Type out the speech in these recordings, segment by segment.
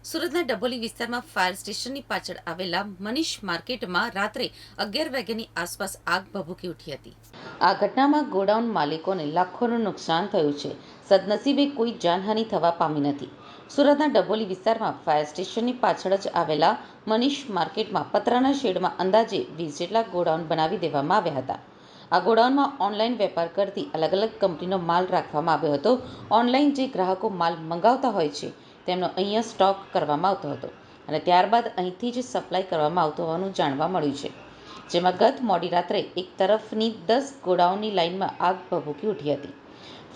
સુરતના ડભોલી વિસ્તારમાં ફાયર સ્ટેશનની પાછળ આવેલા મનીષ માર્કેટમાં રાત્રે 11 વાગ્યાની આસપાસ આગ ભભૂકી ઉઠી હતી। આ ઘટનામાં ગોડાઉન માલિકોને લાખોનું નુકસાન થયું છે। સદનસીબે કોઈ જાનહાનિ થવા પામી નથી। સુરતના ડભોલી વિસ્તારમાં ફાયર સ્ટેશનની પાછળ જ આવેલા મનીષ માર્કેટમાં પતરાના શેડમાં અંદાજે 20 જેટલા ગોડાઉન બનાવી દેવામાં આવ્યા હતા। આ ગોડાઉનમાં ઓનલાઈન વેપાર કરતી અલગ અલગ કંપનીનો માલ રાખવામાં આવ્યો હતો। ઓનલાઈન જે ગ્રાહકો માલ મંગાવતા હોય છે તેમનો અહીંયા સ્ટોક કરવામાં આવતો હતો અને ત્યારબાદ અહીંથી જ સપ્લાય કરવામાં આવતો હોવાનું જાણવા મળ્યું છે। જેમાં ગત મોડી રાત્રે એક તરફની 10 ગોડાઉનની લાઇનમાં આગ ભભૂકી ઉઠી હતી।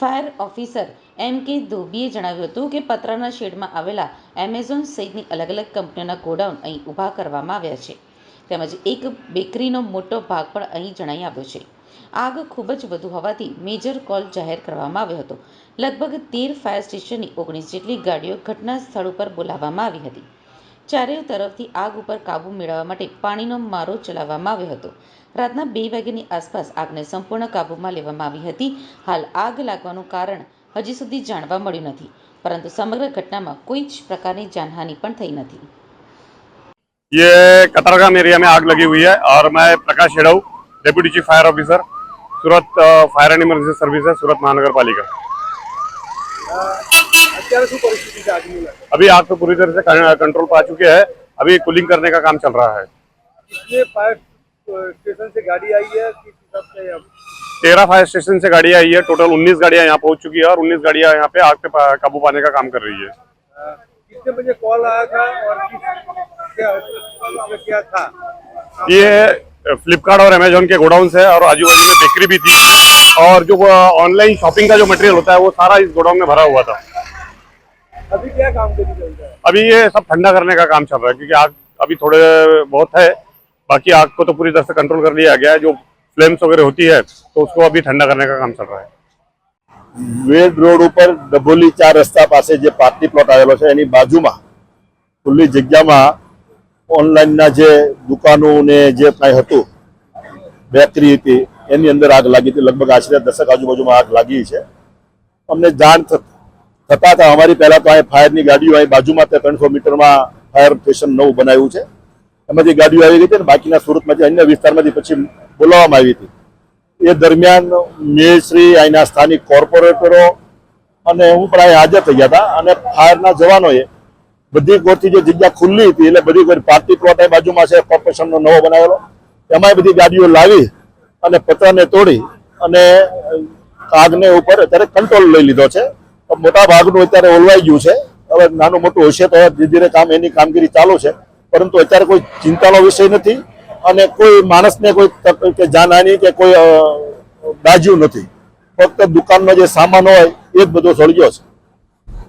Fire officer M.K. ધોબીએ જણાવ્યું હતું કે પતરાના શેડમાં આવેલા એમેઝોન સહિતની અલગ અલગ કંપનીઓના ગોડાઉન અહીં ઊભા કરવામાં આવ્યા છે, તેમજ એક બેકરીનો મોટો ભાગ પણ અહીં જણાઈ આવ્યો છે। આગ ખૂબ જ વધુ હોવાથી મેજર કોલ જાહેર કરવામાં આવ્યો હતો। લગભગ 13 ફાયર સ્ટેશનની 19 જેટલી ગાડીઓ ઘટના સ્થળ ઉપર બોલાવવામાં આવી હતી। ચારેય તરફથી આગ ઉપર કાબૂ મેળવવા માટે પાણીનો મારો ચલાવવામાં આવ્યો હતો। રાતના 2 વાગ્યાની આસપાસ આગને સંપૂર્ણ કાબૂમાં લેવામાં આવી હતી। હાલ આગ લાગવાનું કારણ હજી સુધી જાણવા મળ્યું નથી, પરંતુ સમગ્ર ઘટનામાં કોઈ જ પ્રકારની જાનહાનિ પણ થઈ નથી। ये कतारगाम एरिया में आग लगी हुई है और मैं Prakash Hedav, deputy chief fire officer, Surat fire and emergency services, Surat महानगर पालिका। अभी आग तो पूरी तरह से कंट्रोल पा चुके हैं। अभी कूलिंग करने का काम चल रहा है। कितने फायर स्टेशन से गाड़ी आई है? किस हिसाब से 13 फायर स्टेशन से गाड़ी आई है। टोटल 19 गाड़ियां यहाँ पहुंच चुकी है और 19 गाड़ियां यहाँ पे आग पे काबू पाने का काम कर रही है। कितने बजे कॉल आया था और क्या था? ये फ्लिपकार्ट और अमेजोन के गोडाउन है और आजू बाजू में बेकरी भी थी और जो ऑनलाइन शॉपिंग का जो मटेरियल होता है वो सारा इस गोडाउन में भरा हुआ था। अभी क्या काम चल रहा है? अभी ये सब ठंडा करने का काम चल रहा है क्योंकि आग अभी थोड़े बहुत है। बाकी आग को तो पूरी तरह से कंट्रोल कर लिया गया है। जो फ्लेम्स वगैरह होती है तो उसको अभी ठंडा करने का काम चल रहा है। વેદ રોડ ઉપર ડભોલી 4 રસ્તા પાસે જે પાર્ટી પ્લોટ આવેલો છે એની બાજુમાં ખુલ્લી જગ્યામાં ઓનલાઈનના જે દુકાનો ને જે કાંઈ હતું, બેકરી હતી, એની અંદર આગ લાગી હતી। લગભગ આશરે 10 આજુબાજુમાં આગ લાગી છે। અમને જાણ થતા હતા અમારી પહેલા તો અહીં ફાયરની ગાડીઓ અહીં બાજુમાં 300 મીટરમાં ફાયર સ્ટેશન નવું બનાવ્યું છે, એમાંથી ગાડીઓ આવી ગઈ હતી ને બાકીના સુરતમાંથી અન્ય વિસ્તારમાંથી પછી બોલાવવામાં આવી હતી। એ દરમિયાન મેયરશ્રી, અહીંના સ્થાનિક કોર્પોરેટરો અને હું પણ અહીં હાજર થઈ ગયા હતા અને ફાયરના જવાનોએ બધી કોરથી જે જગ્યા ખુલ્લી હતી એટલે બધી કોઈ પાર્ટી પ્લોટ અહીં બાજુમાં છે કોર્પોરેશનનો નવો બનાવેલો, એમાં બધી ગાડીઓ લાવી અને પતરાને તોડી અને આગને ઉપર અત્યારે કંટ્રોલ લઈ લીધો છે। મોટા ભાગનું અત્યારે ઓલવાઈ ગયું છે। હવે નાનું મોટું હશે તો ધીરે ધીરે કામ એની કામગીરી ચાલુ છે, પરંતુ અત્યારે કોઈ ચિંતાનો વિષય નથી અને કોઈ માણસને કોઈ જાનહાનિ કે કોઈ દાજ્યું નથી। ફક્ત દુકાનનો જે સામાન હોય એ જ બધો સળગ્યો છે।